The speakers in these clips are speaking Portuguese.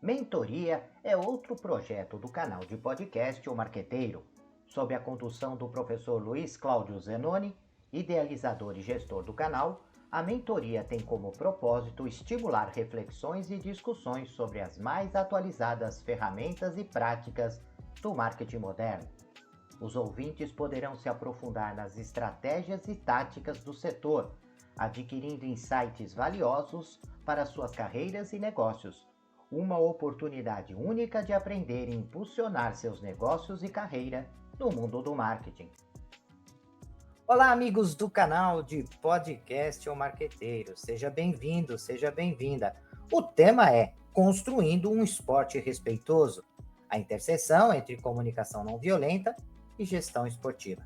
Mentoria é outro projeto do canal de podcast O Marqueteiro, sob a condução do professor Luiz Cláudio Zenoni, idealizador e gestor do canal. A mentoria tem como propósito estimular reflexões e discussões sobre as mais atualizadas ferramentas e práticas do marketing moderno. Os ouvintes poderão se aprofundar nas estratégias e táticas do setor, adquirindo insights valiosos para suas carreiras e negócios. Uma oportunidade única de aprender e impulsionar seus negócios e carreira no mundo do marketing. Olá, amigos do canal de podcast O Marqueteiro. Seja bem-vindo, seja bem-vinda. O tema é Construindo um Esporte Respeitoso, a interseção entre comunicação não violenta e gestão esportiva.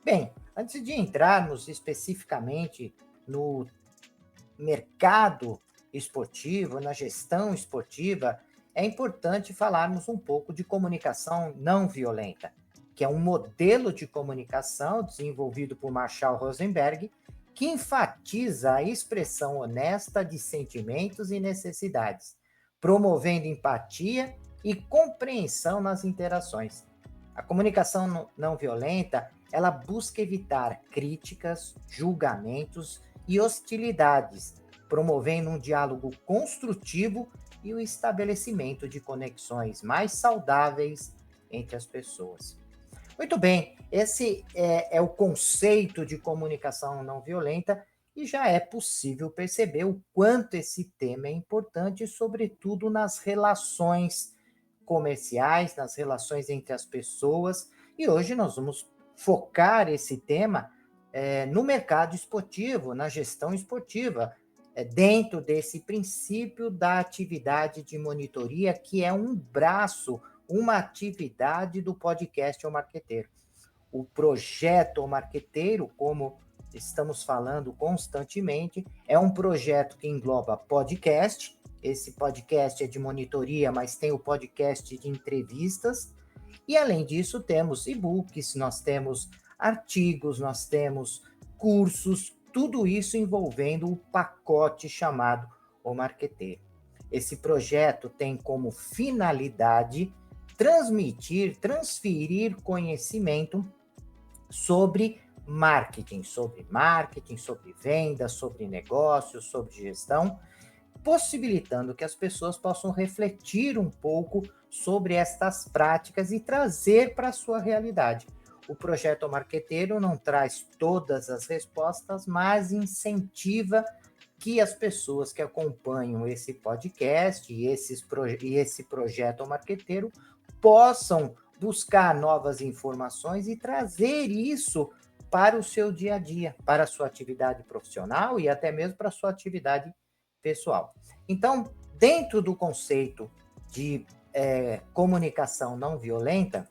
Bem, antes de entrarmos especificamente no mercado esportivo, na gestão esportiva, é importante falarmos um pouco de comunicação não violenta, que é um modelo de comunicação desenvolvido por Marshall Rosenberg, que enfatiza a expressão honesta de sentimentos e necessidades, promovendo empatia e compreensão nas interações. A comunicação não violenta, ela busca evitar críticas, julgamentos e hostilidades, promovendo um diálogo construtivo e o estabelecimento de conexões mais saudáveis entre as pessoas. Muito bem, esse é o conceito de comunicação não violenta e já é possível perceber o quanto esse tema é importante, sobretudo nas relações comerciais, nas relações entre as pessoas. E hoje nós vamos focar esse tema no mercado esportivo, na gestão esportiva, dentro desse princípio da atividade de monitoria, que é um braço, uma atividade do podcast O Marqueteiro. O projeto O Marqueteiro, como estamos falando constantemente, é um projeto que engloba podcast. Esse podcast é de monitoria, mas tem o podcast de entrevistas. E, além disso, temos e-books, nós temos artigos, nós temos cursos, tudo isso envolvendo o pacote chamado O Marqueteiro. Esse projeto tem como finalidade transferir conhecimento sobre marketing, sobre vendas, sobre negócios, sobre gestão, possibilitando que as pessoas possam refletir um pouco sobre estas práticas e trazer para a sua realidade. O projeto Marqueteiro não traz todas as respostas, mas incentiva que as pessoas que acompanham esse podcast e esse projeto Marqueteiro possam buscar novas informações e trazer isso para o seu dia a dia, para a sua atividade profissional e até mesmo para a sua atividade pessoal. Então, dentro do conceito de comunicação não violenta,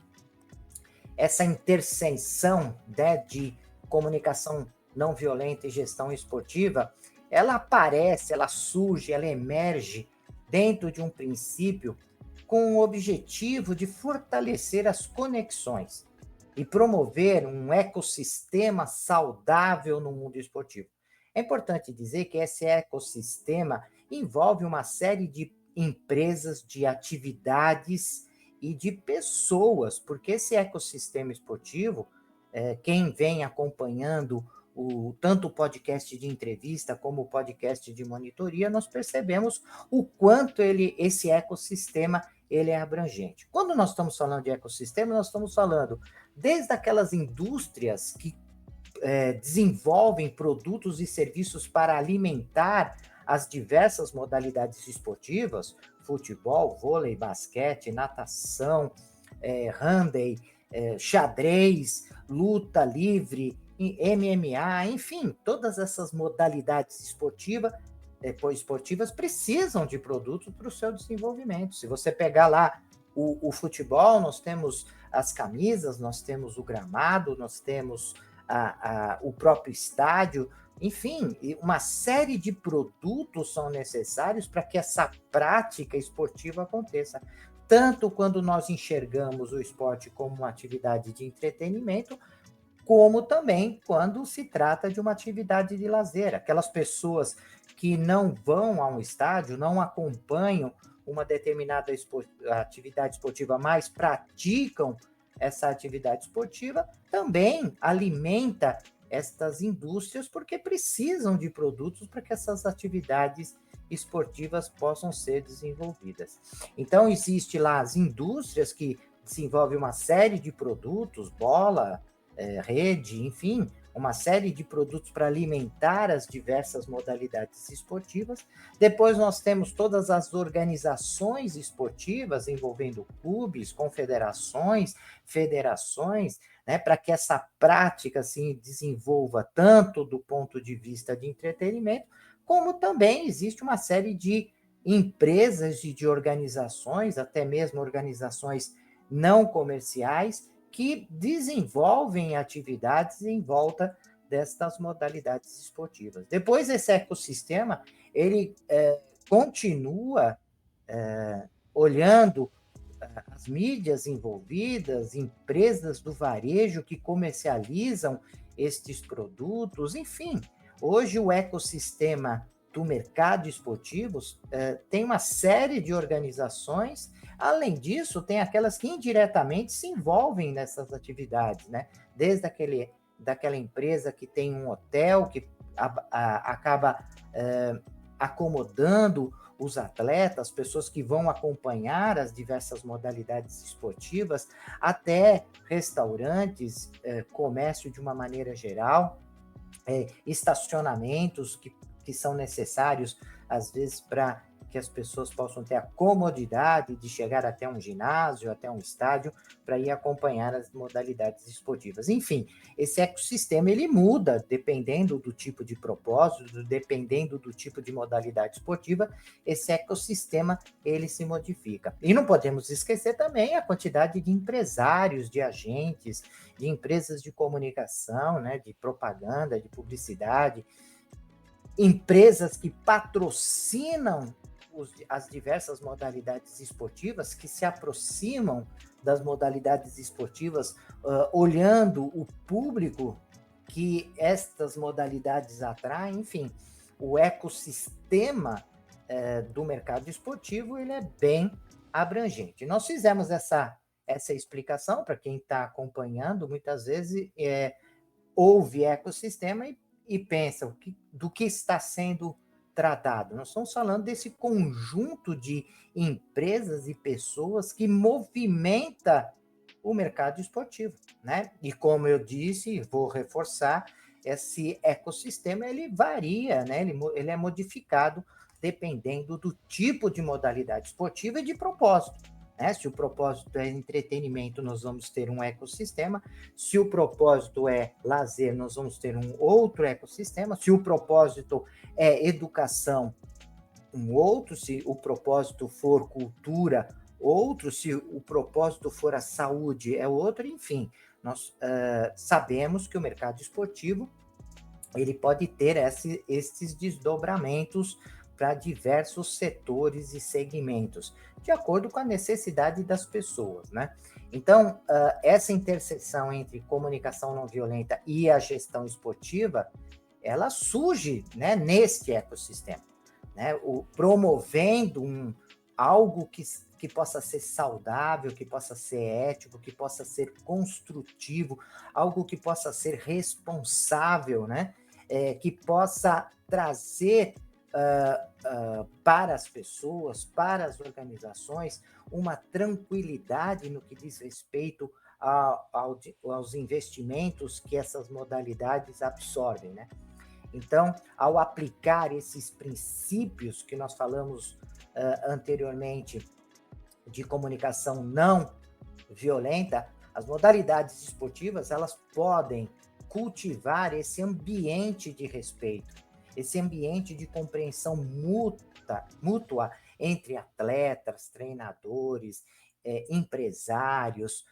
essa interseção de comunicação não violenta e gestão esportiva, ela aparece, ela surge, ela emerge dentro de um princípio com o objetivo de fortalecer as conexões e promover um ecossistema saudável no mundo esportivo. É importante dizer que esse ecossistema envolve uma série de empresas, de atividades e de pessoas, porque esse ecossistema esportivo, quem vem acompanhando tanto o podcast de entrevista como o podcast de monitoria, nós percebemos o quanto esse ecossistema ele é abrangente. Quando nós estamos falando de ecossistema, nós estamos falando desde aquelas indústrias que desenvolvem produtos e serviços para alimentar as diversas modalidades esportivas, futebol, vôlei, basquete, natação, handebol, xadrez, luta livre, MMA, enfim, todas essas modalidades esportivas precisam de produtos para o seu desenvolvimento. Se você pegar lá o futebol, nós temos as camisas, nós temos o gramado, nós temos o próprio estádio, enfim, uma série de produtos são necessários para que essa prática esportiva aconteça. Tanto quando nós enxergamos o esporte como uma atividade de entretenimento, como também quando se trata de uma atividade de lazer. Aquelas pessoas que não vão a um estádio, não acompanham uma determinada atividade esportiva, mas praticam essa atividade esportiva, também alimenta estas indústrias porque precisam de produtos para que essas atividades esportivas possam ser desenvolvidas. Então, existe lá as indústrias que desenvolvem uma série de produtos, bola, rede, enfim, uma série de produtos para alimentar as diversas modalidades esportivas. Depois nós temos todas as organizações esportivas envolvendo clubes, confederações, federações, né, para que essa prática se desenvolva tanto do ponto de vista de entretenimento, como também existe uma série de empresas e de organizações, até mesmo organizações não comerciais, que desenvolvem atividades em volta destas modalidades esportivas. Depois, esse ecossistema, ele continua olhando as mídias envolvidas, empresas do varejo que comercializam estes produtos, enfim. Hoje, o ecossistema do mercado esportivo tem uma série de organizações. Além disso, tem aquelas que indiretamente se envolvem nessas atividades, né? Desde daquela empresa que tem um hotel, que acaba acomodando os atletas, pessoas que vão acompanhar as diversas modalidades esportivas, até restaurantes, comércio de uma maneira geral, estacionamentos que são necessários, às vezes, para que as pessoas possam ter a comodidade de chegar até um ginásio, até um estádio, para ir acompanhar as modalidades esportivas. Enfim, esse ecossistema, ele muda dependendo do tipo de propósito, dependendo do tipo de modalidade esportiva, esse ecossistema, ele se modifica. E não podemos esquecer também a quantidade de empresários, de agentes, de empresas de comunicação, né, de propaganda, de publicidade, empresas que patrocinam as diversas modalidades esportivas, que se aproximam das modalidades esportivas, olhando o público que estas modalidades atraem. Enfim, o ecossistema do mercado esportivo, ele é bem abrangente. Nós fizemos essa explicação para quem está acompanhando. Muitas vezes ouve ecossistema e pensa do que está sendo tratado. Nós estamos falando desse conjunto de empresas e pessoas que movimenta o mercado esportivo, né? E como eu disse, vou reforçar, esse ecossistema, ele varia, né? Ele é modificado dependendo do tipo de modalidade esportiva e de propósito. Né? Se o propósito é entretenimento, nós vamos ter um ecossistema. Se o propósito é lazer, nós vamos ter um outro ecossistema. Se o propósito é educação, um outro. Se o propósito for cultura, outro. Se o propósito for a saúde, é outro. Enfim, nós sabemos que o mercado esportivo, ele pode ter esses desdobramentos para diversos setores e segmentos, de acordo com a necessidade das pessoas, né? Então, essa interseção entre comunicação não violenta e a gestão esportiva, ela surge, né, neste ecossistema, né? Promovendo algo que possa ser saudável, que possa ser ético, que possa ser construtivo, algo que possa ser responsável, né? Que possa trazer para as pessoas, para as organizações, uma tranquilidade no que diz respeito aos investimentos que essas modalidades absorvem, né? Então, ao aplicar esses princípios que nós falamos anteriormente de comunicação não violenta, as modalidades esportivas, elas podem cultivar esse ambiente de respeito, esse ambiente de compreensão mútua entre atletas, treinadores, empresários,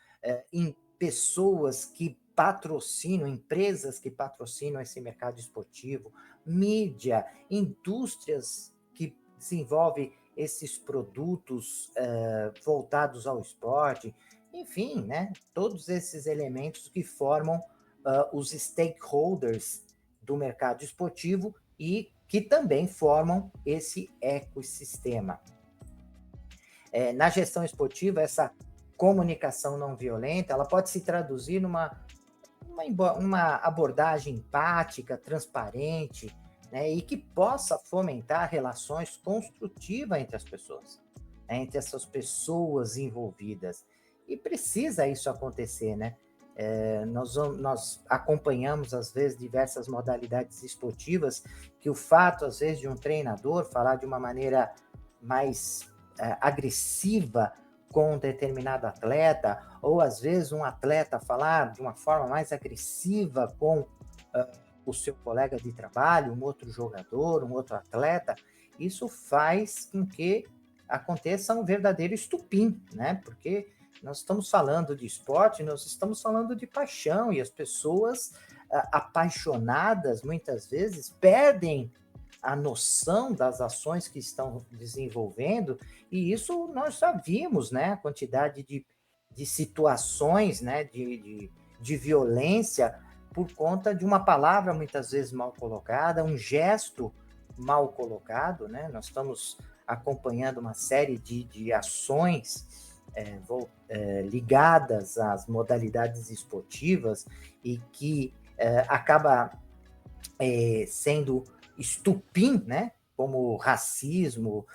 pessoas que patrocinam, empresas que patrocinam esse mercado esportivo, mídia, indústrias que desenvolvem esses produtos voltados ao esporte, enfim, né? Todos esses elementos que formam os stakeholders do mercado esportivo e que também formam esse ecossistema. Na gestão esportiva, essa comunicação não violenta, ela pode se traduzir numa abordagem empática, transparente, né, e que possa fomentar relações construtivas entre as pessoas, né, entre essas pessoas envolvidas. E precisa isso acontecer, né? Nós acompanhamos, às vezes, diversas modalidades esportivas, que o fato, às vezes, de um treinador falar de uma maneira mais agressiva com um determinado atleta, ou às vezes um atleta falar de uma forma mais agressiva com o seu colega de trabalho, um outro jogador, um outro atleta, isso faz com que aconteça um verdadeiro estupim, né? Porque nós estamos falando de esporte, nós estamos falando de paixão, e as pessoas apaixonadas, muitas vezes, perdem a noção das ações que estão desenvolvendo, e isso nós já vimos, né? A quantidade de situações, né? De violência por conta de uma palavra muitas vezes mal colocada, um gesto mal colocado, né? Nós estamos acompanhando uma série de ações ligadas às modalidades esportivas e que acaba sendo estupim, né? Como racismo,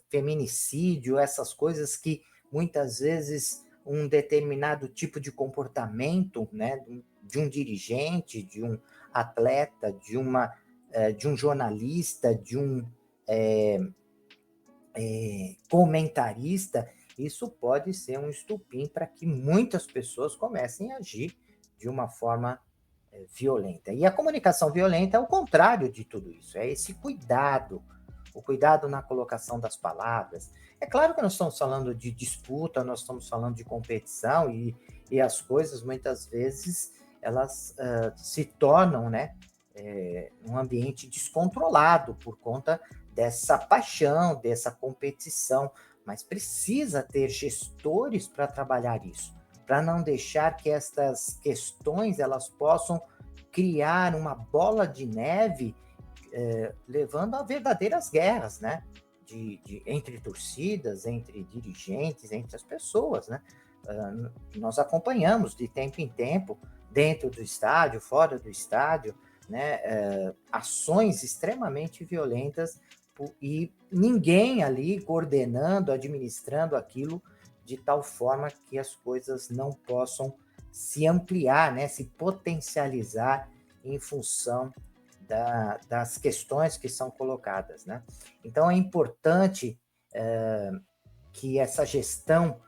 feminicídio, essas coisas que muitas vezes um determinado tipo de comportamento, né, de um dirigente, de um atleta, de um jornalista, de um comentarista, isso pode ser um estupim para que muitas pessoas comecem a agir de uma forma violenta. E a comunicação violenta é o contrário de tudo isso, é esse cuidado, o cuidado na colocação das palavras. É claro que nós estamos falando de disputa, nós estamos falando de competição, e as coisas, muitas vezes, elas se tornam, né, um ambiente descontrolado por conta dessa paixão, dessa competição, mas precisa ter gestores para trabalhar isso, para não deixar que estas questões elas possam criar uma bola de neve, levando a verdadeiras guerras, né? Entre torcidas, entre dirigentes, entre as pessoas, né? Nós acompanhamos de tempo em tempo, dentro do estádio, fora do estádio, né? Ações extremamente violentas e ninguém ali coordenando, administrando aquilo de tal forma que as coisas não possam se ampliar, né, se potencializar em função das questões que são colocadas, né? Então é importante que essa gestão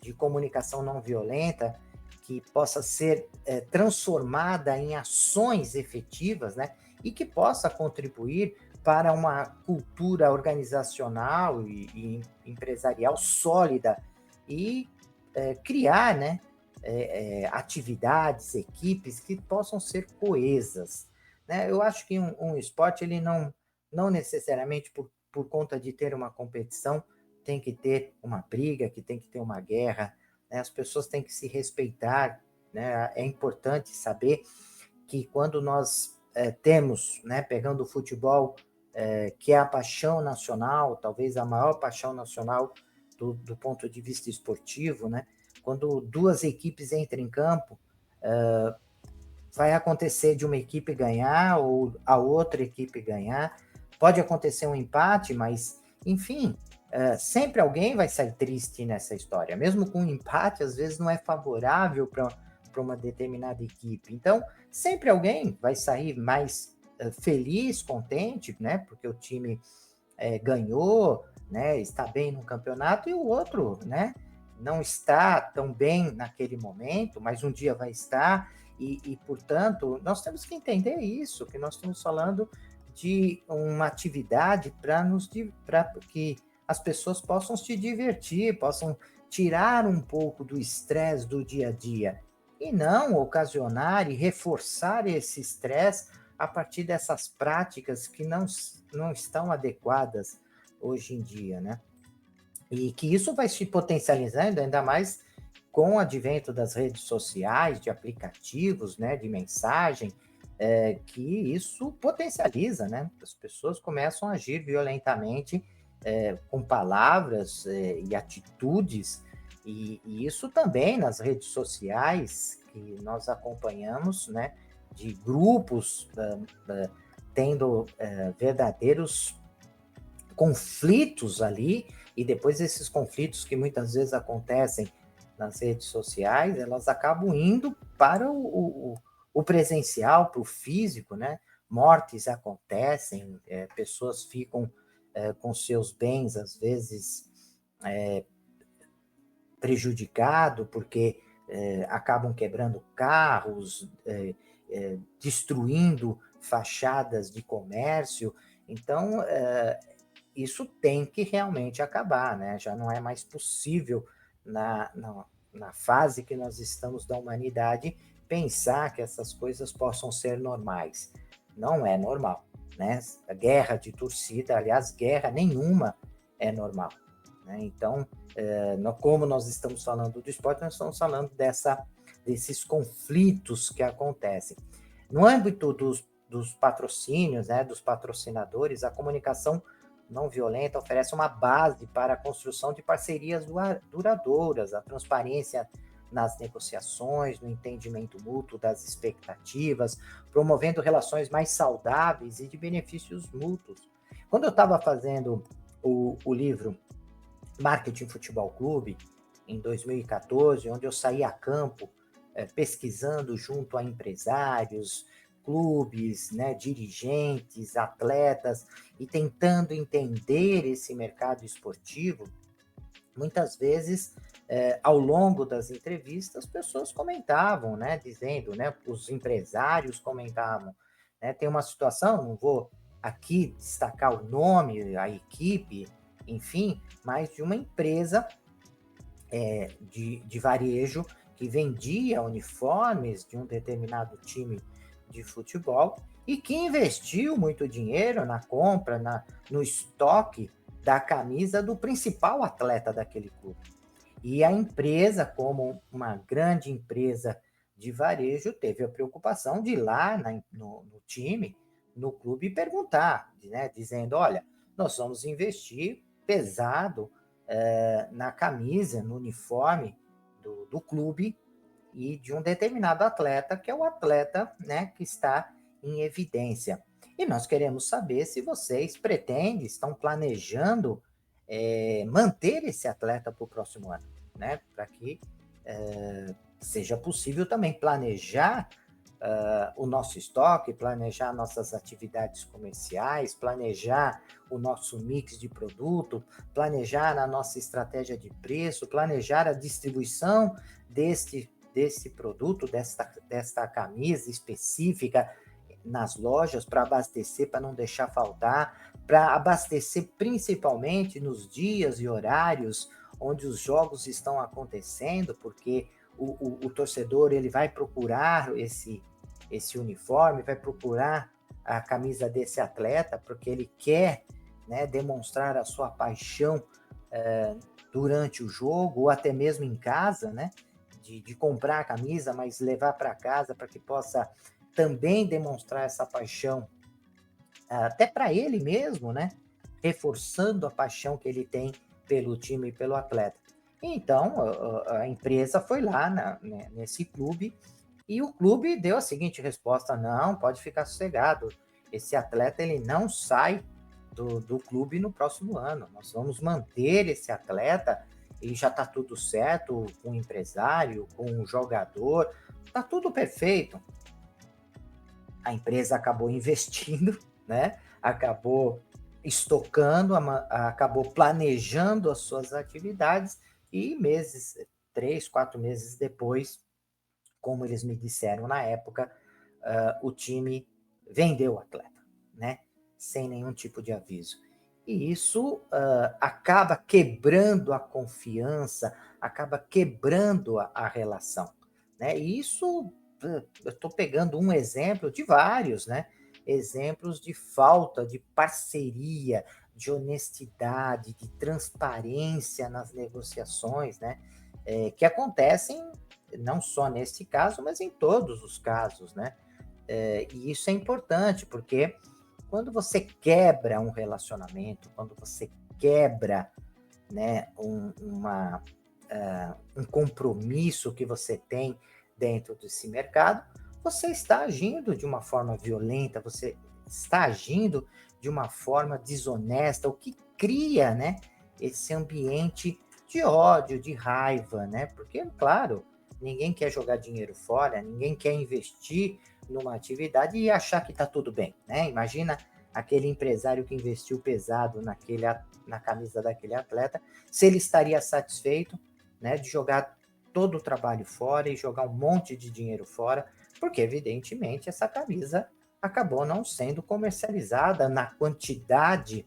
de comunicação não violenta que possa ser transformada em ações efetivas, né, e que possa contribuir para uma cultura organizacional e empresarial sólida e criar, né, atividades, equipes que possam ser coesas, né? Eu acho que um esporte, ele não necessariamente por conta de ter uma competição, tem que ter uma briga, que tem que ter uma guerra, né? As pessoas têm que se respeitar, né? É importante saber que quando nós temos, né, pegando o futebol, que é a paixão nacional, talvez a maior paixão nacional do ponto de vista esportivo, né? Quando duas equipes entram em campo, vai acontecer de uma equipe ganhar ou a outra equipe ganhar. Pode acontecer um empate, mas, enfim, sempre alguém vai sair triste nessa história. Mesmo com um empate, às vezes não é favorável para uma determinada equipe. Então, sempre alguém vai sair mais feliz, contente, né? Porque o time ganhou, né? Está bem no campeonato, e o outro, né? Não está tão bem naquele momento, mas um dia vai estar, portanto, nós temos que entender isso, que nós estamos falando de uma atividade para que as pessoas possam se divertir, possam tirar um pouco do estresse do dia a dia, e não ocasionar e reforçar esse estresse a partir dessas práticas que não estão adequadas hoje em dia, né? E que isso vai se potencializando ainda mais com o advento das redes sociais, de aplicativos, né, de mensagem, que isso potencializa, né? As pessoas começam a agir violentamente com palavras e atitudes, e isso também nas redes sociais que nós acompanhamos, né, de grupos tendo verdadeiros conflitos ali, e depois esses conflitos que muitas vezes acontecem nas redes sociais, elas acabam indo para o presencial, para o físico, né? Mortes acontecem, pessoas ficam com seus bens, às vezes, prejudicado, porque acabam quebrando carros, destruindo fachadas de comércio. Então, isso tem que realmente acabar, né? Já não é mais possível, na fase que nós estamos da humanidade, pensar que essas coisas possam ser normais. Não é normal, né? A guerra de torcida, aliás, guerra nenhuma é normal, né? Então, como nós estamos falando do esporte, nós estamos falando desses conflitos que acontecem. No âmbito dos patrocínios, né, dos patrocinadores, a comunicação não violenta oferece uma base para a construção de parcerias duradouras, a transparência nas negociações, no entendimento mútuo das expectativas, promovendo relações mais saudáveis e de benefícios mútuos. Quando eu estava fazendo o livro Marketing Futebol Clube, em 2014, onde eu saí a campo pesquisando junto a empresários, clubes, né, dirigentes, atletas, e tentando entender esse mercado esportivo, muitas vezes, ao longo das entrevistas, pessoas comentavam, né, dizendo, né, os empresários comentavam, né, tem uma situação, não vou aqui destacar o nome, a equipe, enfim, mas de uma empresa de varejo que vendia uniformes de um determinado time de futebol e que investiu muito dinheiro na compra, no estoque da camisa do principal atleta daquele clube. E a empresa, como uma grande empresa de varejo, teve a preocupação de ir lá no time, no clube, e perguntar, né, dizendo, olha, nós vamos investir pesado na camisa, no uniforme do clube e de um determinado atleta, que é o atleta, né, que está em evidência. E nós queremos saber se vocês pretendem, estão planejando manter esse atleta para o próximo ano, né, para que seja possível também planejar o nosso estoque, planejar nossas atividades comerciais, planejar o nosso mix de produto, planejar a nossa estratégia de preço, planejar a distribuição desse produto, desta camisa específica nas lojas para abastecer, para não deixar faltar, para abastecer principalmente nos dias e horários onde os jogos estão acontecendo, porque o torcedor ele vai procurar esse uniforme, vai procurar a camisa desse atleta, porque ele quer, né, demonstrar a sua paixão durante o jogo, ou até mesmo em casa, né, de comprar a camisa, mas levar para casa para que possa também demonstrar essa paixão, até para ele mesmo, né, reforçando a paixão que ele tem pelo time e pelo atleta. Então, a empresa foi lá nesse clube e o clube deu a seguinte resposta: não, pode ficar sossegado, esse atleta ele não sai do clube no próximo ano, nós vamos manter esse atleta e já está tudo certo com o empresário, com o jogador, está tudo perfeito. A empresa acabou investindo, né? Acabou estocando, acabou planejando as suas atividades e 3, 4 meses depois, como eles me disseram na época, o time vendeu o atleta, né? Sem nenhum tipo de aviso. E isso acaba quebrando a confiança, acaba quebrando a relação, né? E isso, eu estou pegando um exemplo de vários, né? Exemplos de falta de parceria, de honestidade, de transparência nas negociações, né? Que acontecem não só nesse caso, mas em todos os casos, né? E isso é importante, porque quando você quebra um relacionamento, quando você quebra, né, um compromisso que você tem dentro desse mercado, você está agindo de uma forma violenta, você está agindo de uma forma desonesta, o que cria, né, esse ambiente de ódio, de raiva, né? Porque, claro, ninguém quer jogar dinheiro fora, ninguém quer investir numa atividade e achar que está tudo bem, né? Imagina aquele empresário que investiu pesado na camisa daquele atleta, se ele estaria satisfeito, né, de jogar todo o trabalho fora e jogar um monte de dinheiro fora, porque evidentemente essa camisa acabou não sendo comercializada na quantidade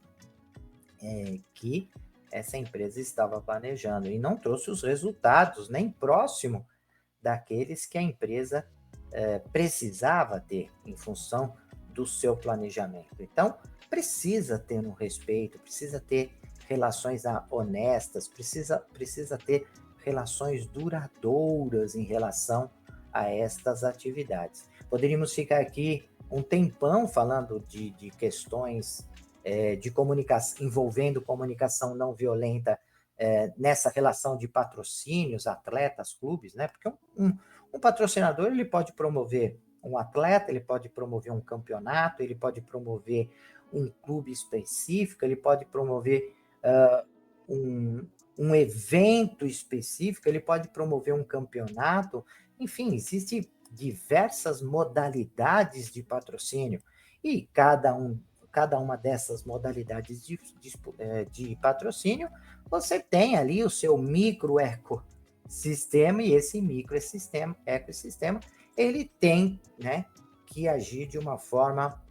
que essa empresa estava planejando e não trouxe os resultados nem próximo daqueles que a empresa precisava ter em função do seu planejamento. Então, precisa ter um respeito, precisa ter relações honestas, precisa ter relações duradouras em relação a estas atividades. Poderíamos ficar aqui um tempão falando de questões de comunicação, envolvendo comunicação não violenta nessa relação de patrocínios, atletas, clubes, né? Porque um patrocinador ele pode promover um atleta, ele pode promover um campeonato, ele pode promover um clube específico, ele pode promover um evento específico, ele pode promover um campeonato, enfim, existem diversas modalidades de patrocínio e cada uma dessas modalidades de patrocínio, você tem ali o seu micro ecossistema e esse micro ecossistema, ele tem, né, que agir de uma forma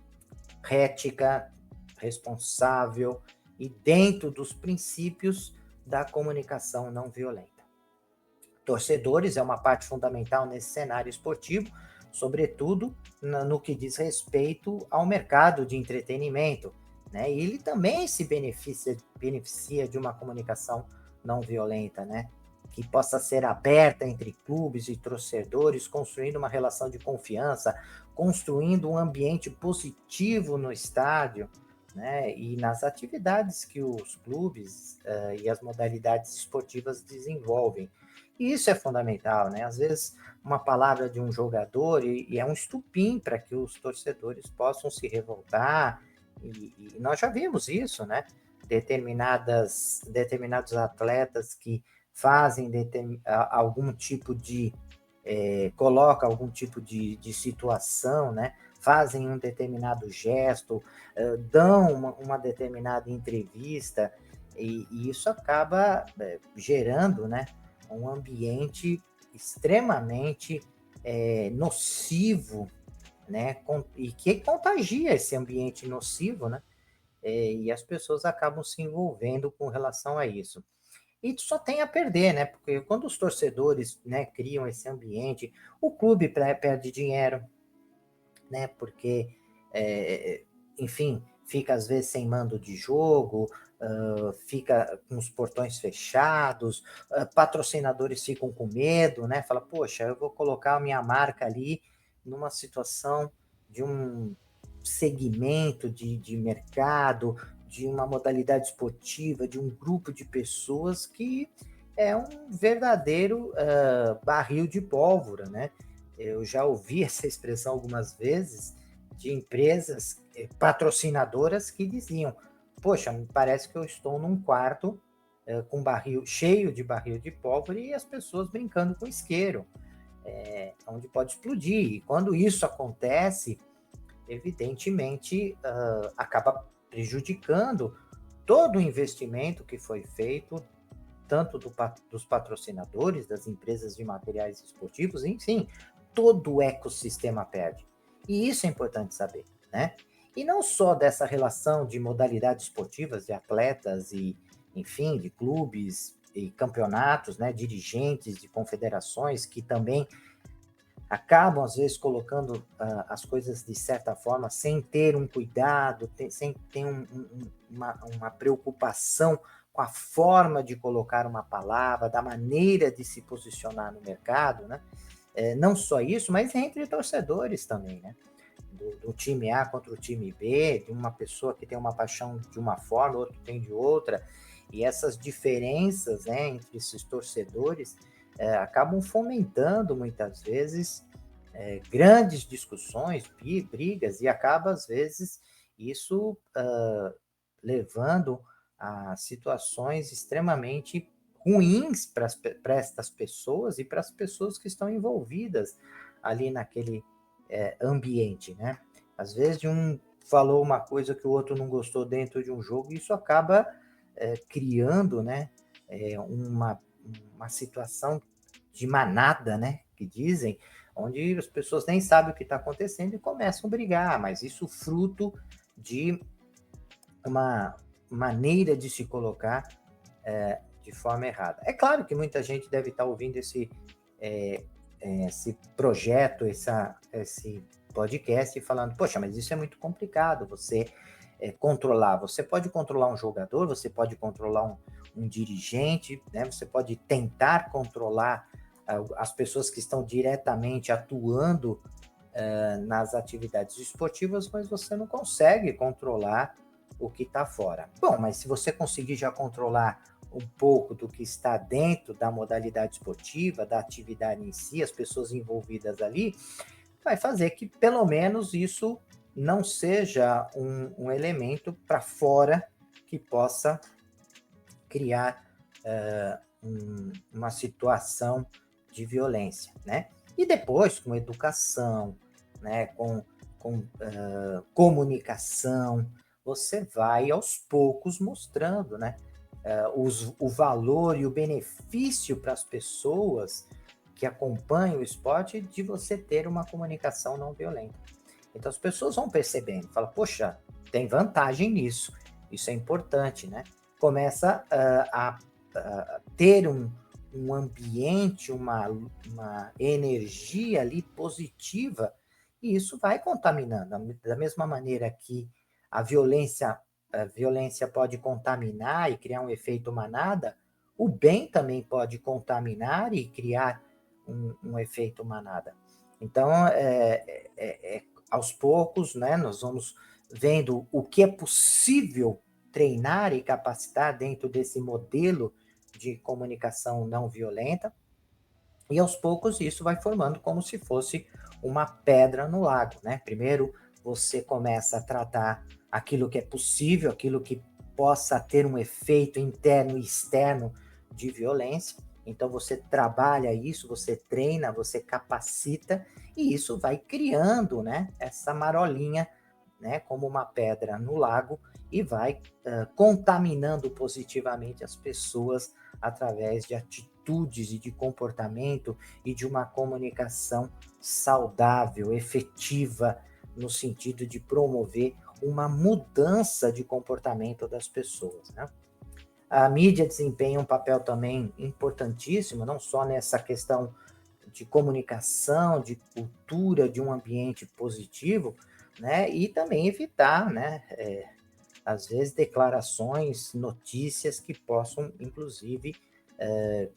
ética, responsável e dentro dos princípios da comunicação não violenta. Torcedores é uma parte fundamental nesse cenário esportivo, sobretudo no que diz respeito ao mercado de entretenimento, né? E ele também se beneficia de uma comunicação não violenta, né? Que possa ser aberta entre clubes e torcedores, construindo uma relação de confiança, construindo um ambiente positivo no estádio, né? E nas atividades que os clubes e as modalidades esportivas desenvolvem. E isso é fundamental, né? Às vezes, uma palavra de um jogador e é um estupim para que os torcedores possam se revoltar, e nós já vimos isso, né? Determinados atletas que fazem algum tipo de coloca algum tipo de situação, né? Fazem um determinado gesto, dão uma determinada entrevista, e isso acaba gerando, né, um ambiente extremamente nocivo, né, e que contagia esse ambiente nocivo, né, e as pessoas acabam se envolvendo com relação a isso. E só tem a perder, né? Porque quando os torcedores, né, criam esse ambiente, o clube perde dinheiro, né? Porque, enfim, fica às vezes sem mando de jogo, fica com os portões fechados, patrocinadores ficam com medo, né? Fala, poxa, eu vou colocar a minha marca ali numa situação de um segmento de mercado, de uma modalidade esportiva, de um grupo de pessoas que é um verdadeiro barril de pólvora, né? Eu já ouvi essa expressão algumas vezes de empresas patrocinadoras que diziam, poxa, me parece que eu estou num quarto com barril cheio de barril de pólvora e as pessoas brincando com isqueiro, onde pode explodir. E quando isso acontece, evidentemente, acaba prejudicando todo o investimento que foi feito, tanto dos patrocinadores, das empresas de materiais esportivos, enfim, todo o ecossistema perde. E isso é importante saber, né? E não só dessa relação de modalidades esportivas, de atletas e, enfim, de clubes e campeonatos, né, dirigentes de confederações que também acabam, às vezes, colocando as coisas de certa forma sem ter um cuidado, sem ter uma preocupação com a forma de colocar uma palavra, da maneira de se posicionar no mercado, né? Não só isso, mas entre torcedores também, né? do time A contra o time B, de uma pessoa que tem uma paixão de uma forma, outro tem de outra, e essas diferenças, né, entre esses torcedores acabam fomentando muitas vezes grandes discussões, brigas, e acaba às vezes isso levando a situações extremamente ruins para estas pessoas e para as pessoas que estão envolvidas ali naquele ambiente, né? Às vezes um falou uma coisa que o outro não gostou dentro de um jogo, e isso acaba criando, né, uma situação de manada, né, que dizem, onde as pessoas nem sabem o que está acontecendo e começam a brigar, mas isso fruto de uma maneira de se colocar de forma errada. É claro que muita gente deve estar ouvindo esse projeto, esse podcast, falando, poxa, mas isso é muito complicado, você controlar. Você pode controlar um jogador, você pode controlar um dirigente, né? Você pode tentar controlar as pessoas que estão diretamente atuando nas atividades esportivas, mas você não consegue controlar o que está fora. Bom, mas se você conseguir já controlar um pouco do que está dentro da modalidade esportiva, da atividade em si, as pessoas envolvidas ali, vai fazer que pelo menos isso não seja um elemento para fora que possa criar uma situação de violência, né? E depois, com educação, né, com comunicação, você vai aos poucos mostrando, né, o valor e o benefício para as pessoas que acompanham o esporte de você ter uma comunicação não violenta. Então as pessoas vão percebendo, fala, poxa, tem vantagem nisso, isso é importante, né? Começa a ter um ambiente, uma energia ali positiva, e isso vai contaminando. Da mesma maneira que a violência pode contaminar e criar um efeito manada, o bem também pode contaminar e criar um efeito manada. Então, aos poucos, né, nós vamos vendo o que é possível treinar e capacitar dentro desse modelo de comunicação não violenta, e aos poucos isso vai formando como se fosse uma pedra no lago, né? Primeiro você começa a tratar aquilo que é possível, aquilo que possa ter um efeito interno e externo de violência. Então você trabalha isso, você treina, você capacita, e isso vai criando, né, essa marolinha, né, como uma pedra no lago, e vai contaminando positivamente as pessoas através de atitudes e de comportamento e de uma comunicação saudável, efetiva, no sentido de promover uma mudança de comportamento das pessoas, né? A mídia desempenha um papel também importantíssimo, não só nessa questão de comunicação, de cultura, de um ambiente positivo, né? E também evitar, né? Às vezes, declarações, notícias que possam, inclusive,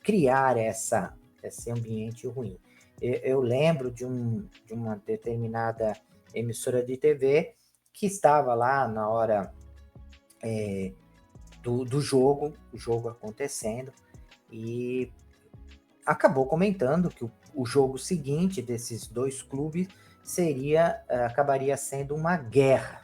criar esse ambiente ruim. Eu lembro de uma determinada emissora de TV que estava lá na hora do jogo, o jogo acontecendo, e acabou comentando que o jogo seguinte desses dois clubes acabaria sendo uma guerra.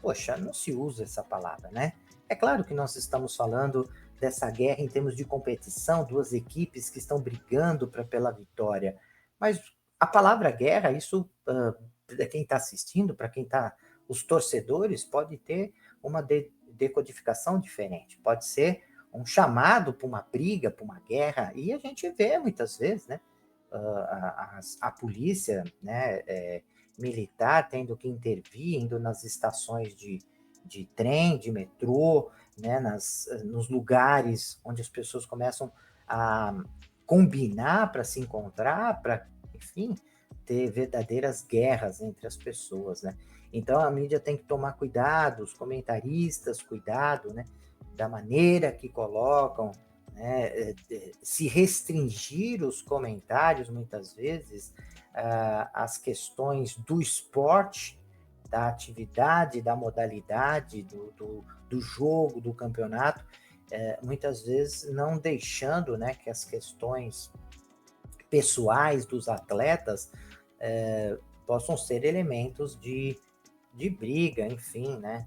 Poxa, não se usa essa palavra, né? É claro que nós estamos falando dessa guerra em termos de competição, duas equipes que estão brigando pela vitória, mas a palavra guerra, isso, para quem está assistindo, para quem está, os torcedores, pode ter uma decodificação diferente, pode ser um chamado para uma briga, para uma guerra, e a gente vê muitas vezes, né, a polícia, né, militar tendo que intervir, indo nas estações de trem, de metrô, né, nos lugares onde as pessoas começam a combinar para se encontrar, para, enfim, ter verdadeiras guerras entre as pessoas, né? Então a mídia tem que tomar cuidado, os comentaristas, cuidado, né, da maneira que colocam né, se restringir os comentários, muitas vezes, às questões do esporte, da atividade, da modalidade, do jogo, do campeonato, muitas vezes não deixando, né, que as questões pessoais dos atletas possam ser elementos de briga, enfim, né?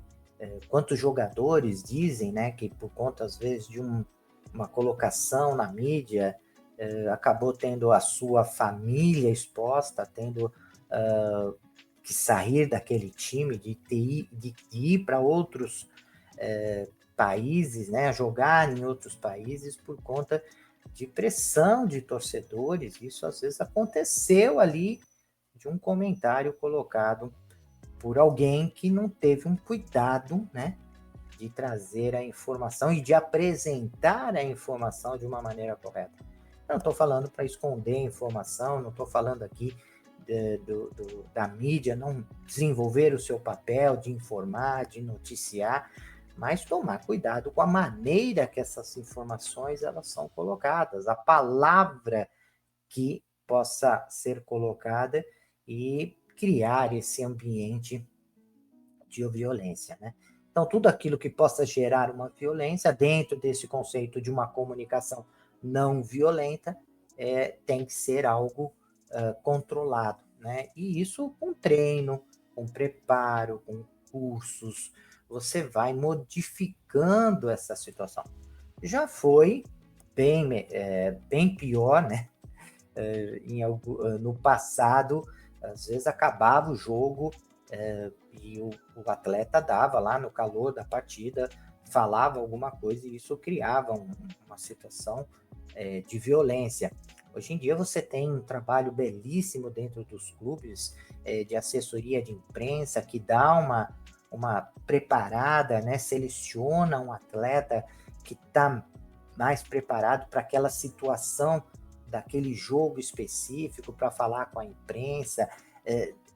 Quantos jogadores dizem, né, que por conta, às vezes, de uma colocação na mídia, acabou tendo a sua família exposta, tendo que sair daquele time, de ir para outros países, né, jogar em outros países por conta de pressão de torcedores. Isso às vezes aconteceu ali de um comentário colocado por alguém que não teve um cuidado, né, de trazer a informação e de apresentar a informação de uma maneira correta. Eu não estou falando para esconder a informação, não estou falando aqui da mídia não desenvolver o seu papel de informar, de noticiar, mas tomar cuidado com a maneira que essas informações elas são colocadas, a palavra que possa ser colocada e criar esse ambiente de violência, né? Então, tudo aquilo que possa gerar uma violência dentro desse conceito de uma comunicação não violenta tem que ser algo controlado, né? E isso com treino, com preparo, com cursos, você vai modificando essa situação. Já foi bem pior, né? No passado, às vezes acabava o jogo e o atleta dava lá no calor da partida, falava alguma coisa e isso criava uma situação de violência. Hoje em dia você tem um trabalho belíssimo dentro dos clubes de assessoria de imprensa que dá uma preparada, né? Seleciona um atleta que está mais preparado para aquela situação daquele jogo específico para falar com a imprensa,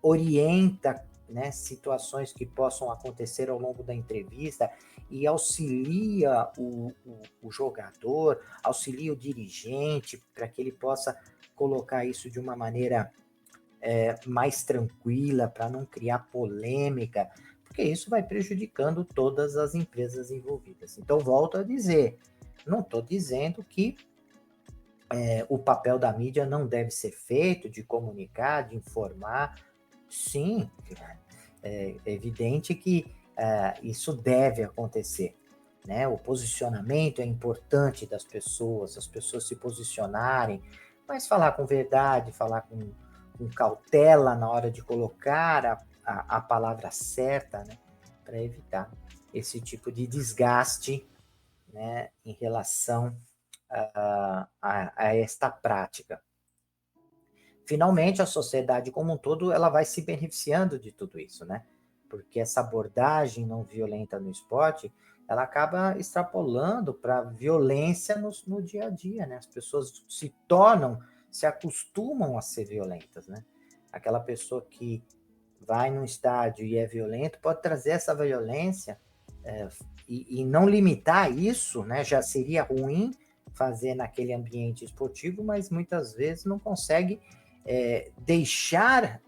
orienta, né, situações que possam acontecer ao longo da entrevista e auxilia o jogador, auxilia o dirigente para que ele possa colocar isso de uma maneira mais tranquila, para não criar polêmica, porque isso vai prejudicando todas as empresas envolvidas. Então, volto a dizer, não estou dizendo que o papel da mídia não deve ser feito de comunicar, de informar. Sim, é evidente que isso deve acontecer, né? O posicionamento é importante das pessoas, as pessoas se posicionarem, mas falar com verdade, falar com cautela na hora de colocar a palavra certa, né? Para evitar esse tipo de desgaste, né? Em relação a esta prática. Finalmente, a sociedade como um todo, ela vai se beneficiando de tudo isso, né? Porque essa abordagem não violenta no esporte, ela acaba extrapolando para violência no dia a dia, né? As pessoas se acostumam a ser violentas, né? Aquela pessoa que vai num estádio e é violento pode trazer essa violência e não limitar isso, né? Já seria ruim fazer naquele ambiente esportivo, mas muitas vezes não consegue deixar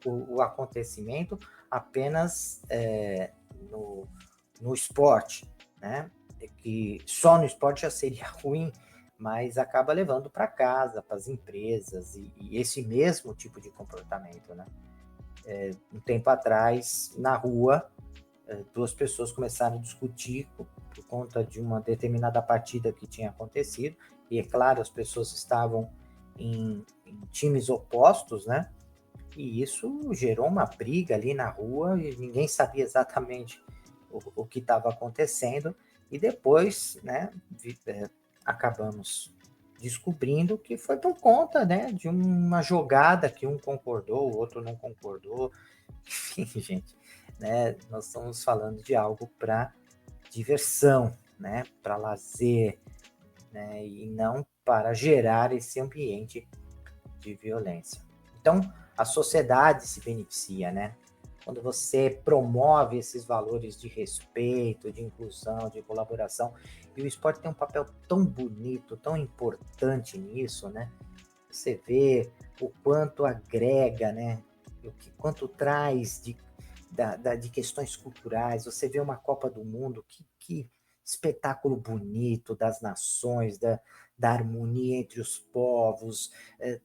o acontecimento apenas no esporte, né? Que só no esporte já seria ruim, mas acaba levando para casa, para as empresas, e esse mesmo tipo de comportamento, né? Um tempo atrás, na rua, duas pessoas começaram a discutir por conta de uma determinada partida que tinha acontecido, e é claro, as pessoas estavam em times opostos, né? E isso gerou uma briga ali na rua e ninguém sabia exatamente o que estava acontecendo. E depois, né, acabamos descobrindo que foi por conta, né, de uma jogada que um concordou, o outro não concordou. Enfim, gente, né, nós estamos falando de algo para diversão, né, para lazer, né, e não para gerar esse ambiente de violência. Então, a sociedade se beneficia, né? quando você promove esses valores de respeito, de inclusão, de colaboração, e o esporte tem um papel tão bonito, tão importante nisso, né? Você vê o quanto agrega, né? Quanto traz de questões culturais. Você vê uma Copa do Mundo, que espetáculo bonito das nações, da harmonia entre os povos,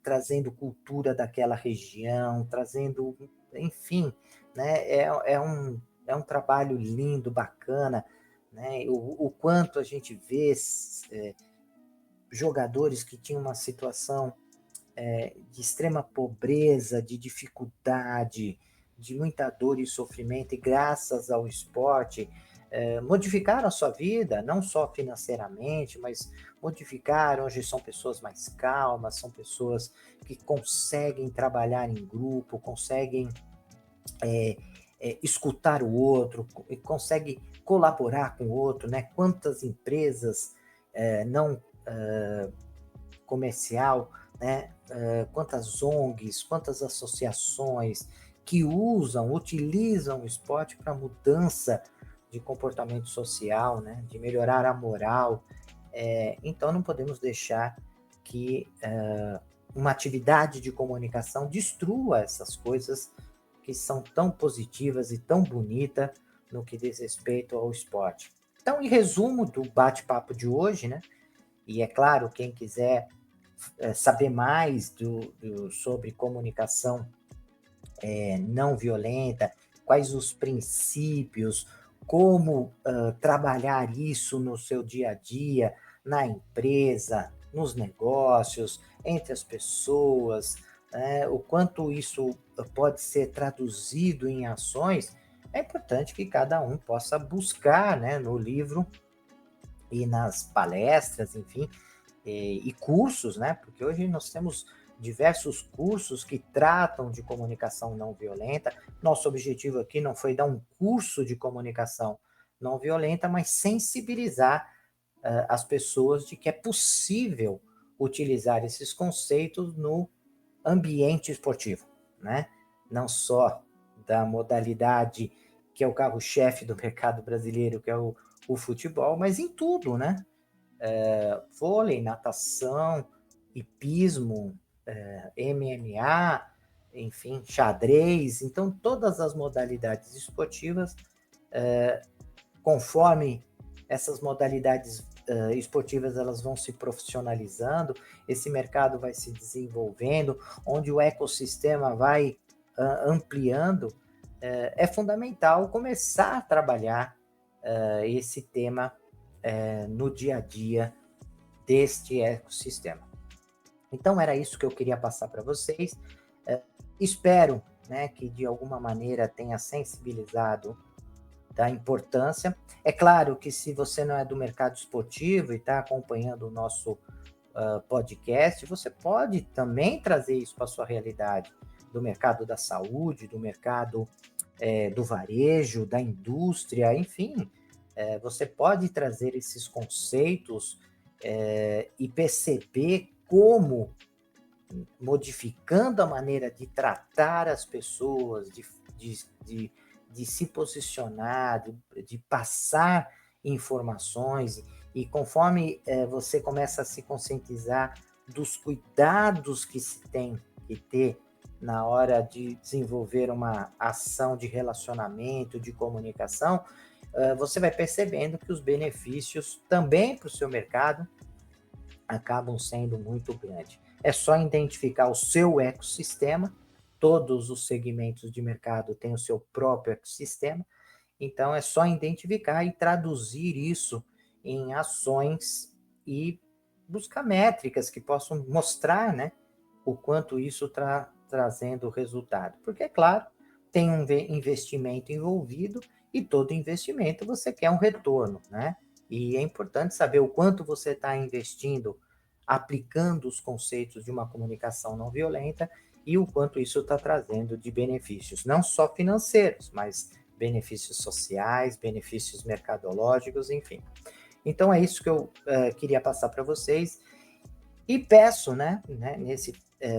trazendo cultura daquela região, trazendo, enfim, né? É um trabalho lindo, bacana, né? O quanto a gente vê jogadores que tinham uma situação de extrema pobreza, de dificuldade, de muita dor e sofrimento, e graças ao esporte, modificaram a sua vida, não só financeiramente, mas modificaram. Hoje são pessoas mais calmas, são pessoas que conseguem trabalhar em grupo, conseguem escutar o outro, conseguem colaborar com o outro, né? Quantas empresas não comercial, né? Quantas ONGs, quantas associações que utilizam o esporte para mudança de comportamento social, né? De melhorar a moral. Então não podemos deixar que uma atividade de comunicação destrua essas coisas que são tão positivas e tão bonitas no que diz respeito ao esporte. Então, em resumo do bate-papo de hoje, né? E é claro, quem quiser saber mais sobre comunicação não violenta, quais os princípios, como trabalhar isso no seu dia a dia, na empresa, nos negócios, entre as pessoas, o quanto isso pode ser traduzido em ações, é importante que cada um possa buscar, né, no livro e nas palestras, enfim, e cursos, né? Porque hoje nós temos diversos cursos que tratam de comunicação não violenta. Nosso objetivo aqui não foi dar um curso de comunicação não violenta, mas sensibilizar as pessoas de que é possível utilizar esses conceitos no ambiente esportivo, né? Não só da modalidade que é o carro-chefe do mercado brasileiro, que é o futebol, mas em tudo, né? Vôlei, natação, hipismo, MMA, enfim, xadrez. Então, todas as modalidades esportivas, conforme essas modalidades esportivas elas vão se profissionalizando, esse mercado vai se desenvolvendo, onde o ecossistema vai ampliando, é fundamental começar a trabalhar esse tema no dia a dia deste ecossistema. Então, era isso que eu queria passar para vocês. Espero, né, que de alguma maneira tenha sensibilizado da importância. É claro que se você não é do mercado esportivo e está acompanhando o nosso podcast, você pode também trazer isso para a sua realidade, do mercado da saúde, do mercado do varejo, da indústria, enfim. Você pode trazer esses conceitos e perceber como, modificando a maneira de tratar as pessoas, de se posicionar, de passar informações, e conforme você começa a se conscientizar dos cuidados que se tem que ter na hora de desenvolver uma ação de relacionamento, de comunicação, você vai percebendo que os benefícios também para o seu mercado acabam sendo muito grandes. É só identificar o seu ecossistema, todos os segmentos de mercado têm o seu próprio ecossistema, então é só identificar e traduzir isso em ações e buscar métricas que possam mostrar, né, o quanto isso está trazendo resultado. Porque, é claro, tem um investimento envolvido e todo investimento você quer um retorno, né? E é importante saber o quanto você está investindo aplicando os conceitos de uma comunicação não violenta e o quanto isso está trazendo de benefícios, não só financeiros, mas benefícios sociais, benefícios mercadológicos, enfim. Então é isso que eu queria passar para vocês e peço, nesse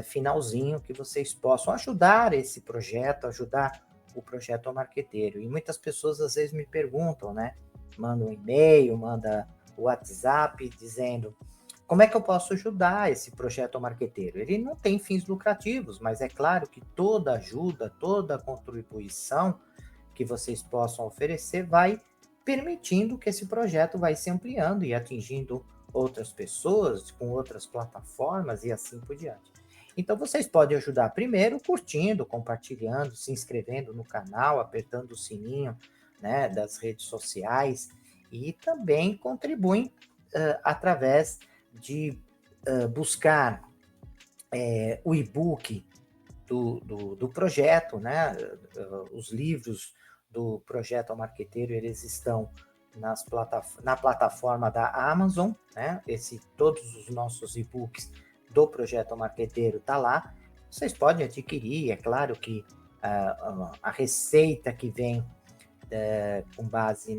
finalzinho, que vocês possam ajudar esse projeto, ajudar o projeto ao marqueteiro. E muitas pessoas às vezes me perguntam, né? Manda um e-mail, manda o WhatsApp dizendo como é que eu posso ajudar esse projeto ao marqueteiro. Ele não tem fins lucrativos, mas é claro que toda ajuda, toda contribuição que vocês possam oferecer vai permitindo que esse projeto vai se ampliando e atingindo outras pessoas, com outras plataformas e assim por diante. Então, vocês podem ajudar primeiro curtindo, compartilhando, se inscrevendo no canal, apertando o sininho, né, das redes sociais e também contribuem através de buscar o e-book do projeto, né? Os livros do Projeto ao Marqueteiro, eles estão na plataforma da Amazon, né? Todos os nossos e-books do Projeto ao Marqueteiro tá lá. Vocês podem adquirir, é claro que a receita que vem com base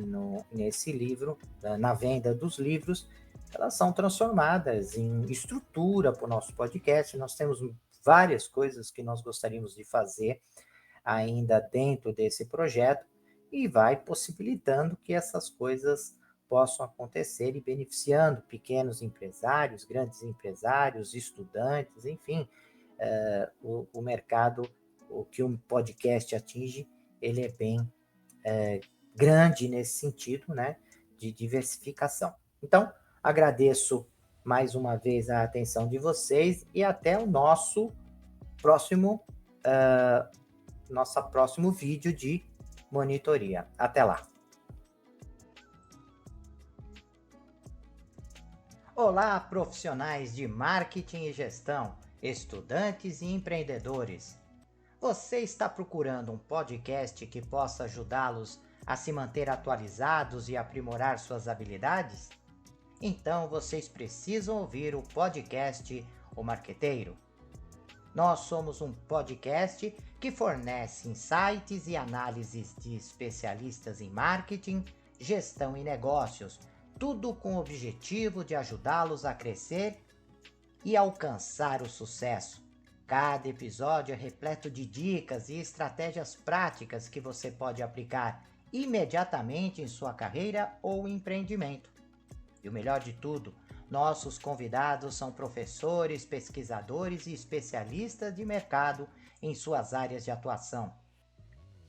nesse livro, na venda dos livros, elas são transformadas em estrutura para o nosso podcast. Nós temos várias coisas que nós gostaríamos de fazer ainda dentro desse projeto e vai possibilitando que essas coisas possam acontecer e beneficiando pequenos empresários, grandes empresários, estudantes, enfim, o mercado, o que um podcast atinge, ele é bem grande nesse sentido, né, de diversificação. Então, agradeço mais uma vez a atenção de vocês e até o nosso próximo vídeo de monitoria. Até lá. Olá, profissionais de marketing e gestão, estudantes e empreendedores. Você está procurando um podcast que possa ajudá-los a se manter atualizados e aprimorar suas habilidades? Então vocês precisam ouvir o podcast O Marqueteiro. Nós somos um podcast que fornece insights e análises de especialistas em marketing, gestão e negócios, tudo com o objetivo de ajudá-los a crescer e alcançar o sucesso. Cada episódio é repleto de dicas e estratégias práticas que você pode aplicar imediatamente em sua carreira ou empreendimento. E o melhor de tudo, nossos convidados são professores, pesquisadores e especialistas de mercado em suas áreas de atuação.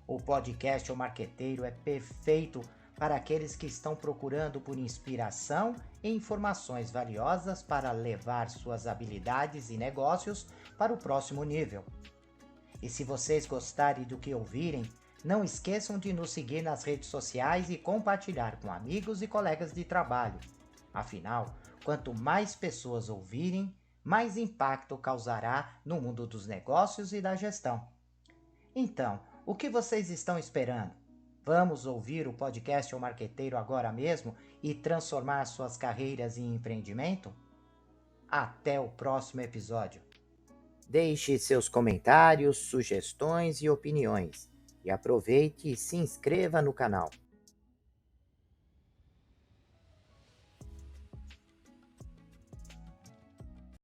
O podcast O Marqueteiro é perfeito para aqueles que estão procurando por inspiração e informações valiosas para levar suas habilidades e negócios para o próximo nível. E se vocês gostarem do que ouvirem, não esqueçam de nos seguir nas redes sociais e compartilhar com amigos e colegas de trabalho. Afinal, quanto mais pessoas ouvirem, mais impacto causará no mundo dos negócios e da gestão. Então, o que vocês estão esperando? Vamos ouvir o podcast O Marqueteiro agora mesmo e transformar suas carreiras em empreendimento? Até o próximo episódio. Deixe seus comentários, sugestões e opiniões. E aproveite e se inscreva no canal.